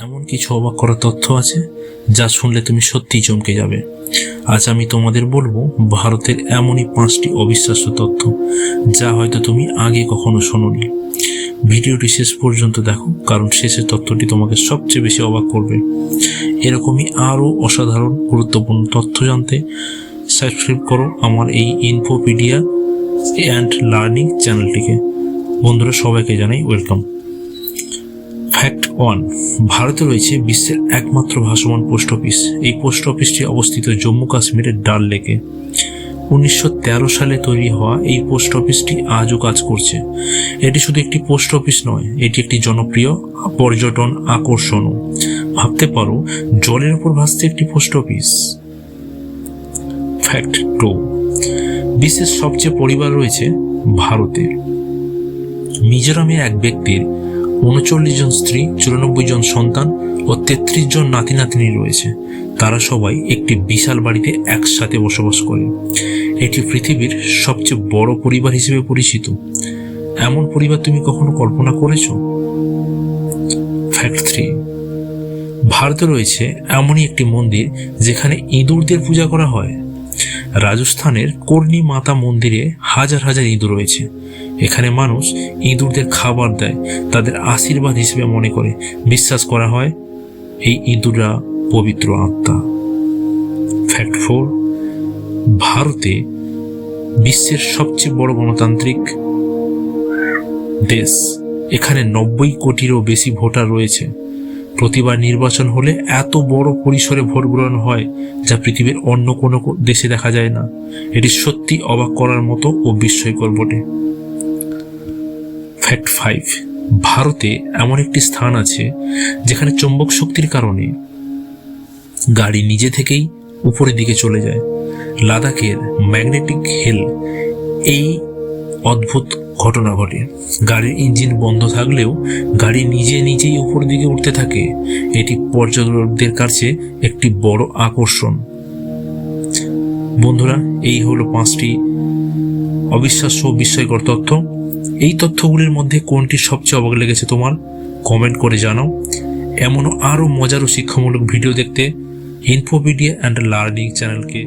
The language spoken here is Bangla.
এমন কিছু অবাক করা তথ্য আছে যা শুনলে তুমি সত্যিই চমকে যাবে। আজ আমি তোমাদের বলবো ভারতের এমনই 5টি অবিশ্বাস্য তথ্য যা হয়তো তুমি আগে কখনো শোনোনি। ভিডিওটি শেষ পর্যন্ত দেখো, কারণ শেষের তথ্যটি তোমাকে সবচেয়ে বেশি অবাক করবে। এরকমই আরও অসাধারণ গুরুত্বপূর্ণ তথ্য জানতে সাবস্ক্রাইব করো আমার এই ইনফোপিডিয়া অ্যান্ড লার্নিং চ্যানেলটিকে। বন্ধুরা, সবাইকে জানাই ওয়েলকাম। ফ্যাক্ট 1, ভারতে রয়েছে বিশ্বের একমাত্র ভাসমান পোস্ট অফিস। এই পোস্ট অফিসটি অবস্থিত জম্মু কাশ্মীরের ডাল লেকে। 1913 সালে তৈরি হওয়া এই পোস্ট অফিসটি আজও কাজ করছে। এটি শুধু একটি পোস্ট অফিস নয়, এটি একটি জনপ্রিয় পর্যটন আকর্ষণও। ভাবতে পারো, জলের উপর ভাসছে একটি পোস্ট অফিস। ফ্যাক্ট 2, বিশ্বের সবচেয়ে পরিবার রয়েছে ভারতে। মিজোরামে এক ব্যক্তির 39 জন স্ত্রী, 94 জন সন্তান ও 33 জন নাতি নাতনি রয়েছে। তারা সবাই একটি বিশাল বাড়িতে একসাথে বসবাস করে। এটি পৃথিবীর সবচেয়ে বড় পরিবার হিসেবে পরিচিত। এমন পরিবার তুমি কখনো কল্পনা করেছ? ফ্যাক্ট 3, ভারতে রয়েছে এমনই একটি মন্দির যেখানে ইঁদুরদের পূজা করা হয়। রাজস্থানের কর্ণী মাতা মন্দিরে হাজার হাজার ইঁদুর রয়েছে। এখানে মানুষ ইঁদুরদের খাবার দেয়, তাদের আশীর্বাদ হিসেবে মনে করে। বিশ্বাস করা হয় এই ইঁদুররা পবিত্র আত্মা। ফ্যাক্ট 4, ভারতে বিশ্বের সবচেয়ে বড় গণতান্ত্রিক দেশ। এখানে 90 কোটিরও বেশি ভোটার রয়েছে। প্রতিবার নির্বাচন হলে এত বড় পরিসরে ভোট গ্রহণ হয় যা পৃথিবীর অন্য কোনো দেশে দেখা যায় না। এটি সত্যি অবাক করার মতো ও বিস্ময়কর বটে। ফ্যাক্ট 5, ভারতে এমন একটি স্থান আছে যেখানে চৌম্বক শক্তির কারণে গাড়ি নিজে থেকেই উপরের দিকে চলে যায়। লাদাখের ম্যাগনেটিক হিল এই অদ্ভুত ঘটনা ঘটে। গাড়ির ইঞ্জিন বন্ধ থাকলেও গাড়ি নিজেই উপরের দিকে উঠতে থাকে। এটি পর্যটকদের কাছে একটি বড় আকর্ষণ। বন্ধুরা, এই হলো 5টি অবিশ্বাস্য বিস্ময়কর তথ্য। এই তথ্যগুলির মধ্যে কোনটি সবচেয়ে অবাক লেগেছে তোমার? কমেন্ট করে জানাও। এমনও আরও মজার ও শিক্ষামূলক ভিডিও দেখতে ইনফোপিডিয়া অ্যান্ড লার্নিং চ্যানেলকে